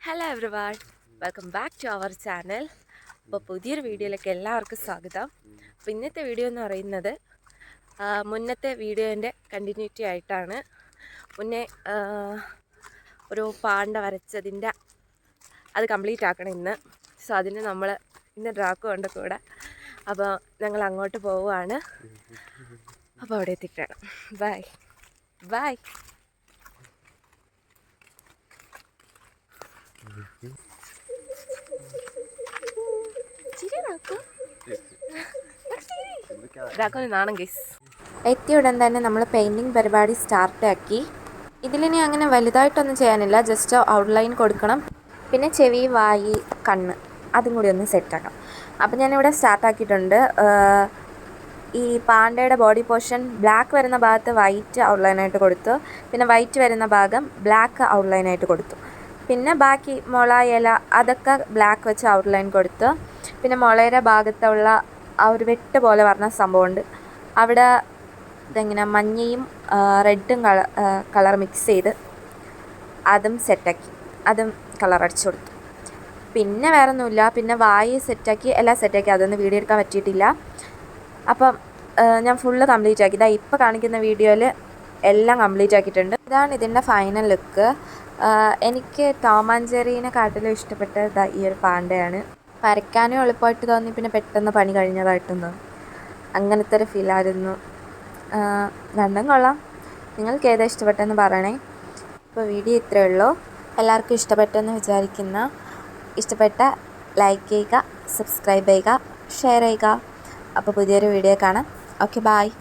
Hello everyone, welcome back to our channel. അപ്പോൾ പുതിയൊരു വീഡിയോയിലേക്ക് എല്ലാവർക്കും സ്വാഗതം. അപ്പോൾ ഇന്നത്തെ വീഡിയോ എന്ന് പറയുന്നത് മുന്നത്തെ വീഡിയോൻ്റെ കണ്ടിന്യൂറ്റി ആയിട്ടാണ്. മുന്നേ ഒരു പാണ്ട വരച്ചതിൻ്റെ അത് കംപ്ലീറ്റ് ആക്കണം ഇന്ന്. സോ അതിന് നമ്മൾ ഇന്ന് ഡ്രാക്കും ഉണ്ട് കൂടെ. അപ്പോൾ ഞങ്ങൾ അങ്ങോട്ട് പോവുകയാണ്. അപ്പോൾ അവിടെ എത്തിക്കണം. Bye bye. നാണം ഗൈസ്. എത്തിയ ഉടൻ തന്നെ നമ്മൾ പെയിൻറ്റിങ് പരിപാടി സ്റ്റാർട്ടാക്കി. ഇതിലിനി അങ്ങനെ വലുതായിട്ടൊന്നും ചെയ്യാനില്ല, ജസ്റ്റ് ഔട്ട്ലൈൻ കൊടുക്കണം. പിന്നെ ചെവി, വായി, കണ്ണ് അതും കൂടി ഒന്ന് സെറ്റാക്കാം. അപ്പം ഞാനിവിടെ സ്റ്റാർട്ടാക്കിയിട്ടുണ്ട്. ഈ പാണ്ടയുടെ ബോഡി പോർഷൻ ബ്ലാക്ക് വരുന്ന ഭാഗത്ത് വൈറ്റ് ഔട്ട്ലൈനായിട്ട് കൊടുത്തു. പിന്നെ വൈറ്റ് വരുന്ന ഭാഗം ബ്ലാക്ക് ഔട്ട്ലൈനായിട്ട് കൊടുത്തു. പിന്നെ ബാക്കി മുള, ഇല അതൊക്കെ ബ്ലാക്ക് വെച്ച് ഔട്ട്ലൈൻ കൊടുത്തു. പിന്നെ മുളയുടെ ഭാഗത്തുള്ള ആ ഒരു വെട്ട് പോലെ പറഞ്ഞ സംഭവമുണ്ട്, അവിടെ ഇതെങ്ങനെ മഞ്ഞയും റെഡും കളർ മിക്സ് ചെയ്ത് അതും സെറ്റാക്കി, അതും കളർ അടിച്ചു കൊടുത്തു. പിന്നെ വേറെ ഒന്നുമില്ല. പിന്നെ വായി സെറ്റാക്കി, എല്ലാം സെറ്റാക്കി. അതൊന്നും വീഡിയോ എടുക്കാൻ പറ്റിയിട്ടില്ല. അപ്പം ഞാൻ ഫുള്ള് കംപ്ലീറ്റ് ആക്കി. ഇതാ ഇപ്പോൾ കാണിക്കുന്ന വീഡിയോയിൽ എല്ലാം കംപ്ലീറ്റ് ആക്കിയിട്ടുണ്ട്. ഇതാണ് ഇതിൻ്റെ ഫൈനൽ ലുക്ക്. എനിക്ക് ടോം ആൻഡ് ജെറിനെക്കാട്ടിലും ഇഷ്ടപ്പെട്ടത് ഈ ഒരു പാണ്ടയാണ്. വരയ്ക്കാനും എളുപ്പമായിട്ട് തോന്നി, പിന്നെ പെട്ടെന്ന് പണി കഴിഞ്ഞതായിട്ടും തോന്നി. അങ്ങനത്തെ ഒരു ഫീലായിരുന്നു. രണ്ടും കൊള്ളാം. നിങ്ങൾക്ക് ഏതാ ഇഷ്ടപ്പെട്ടെന്ന് പറയണേ. ഇപ്പോൾ വീഡിയോ ഇത്രയേ ഉള്ളൂ. എല്ലാവർക്കും ഇഷ്ടപ്പെട്ടെന്ന് വിചാരിക്കുന്ന, ഇഷ്ടപ്പെട്ട ലൈക്ക് ചെയ്യുക, സബ്സ്ക്രൈബ് ചെയ്യുക, ഷെയർ ചെയ്യുക. അപ്പോൾ പുതിയൊരു വീഡിയോ കാണാം. Okay, bye.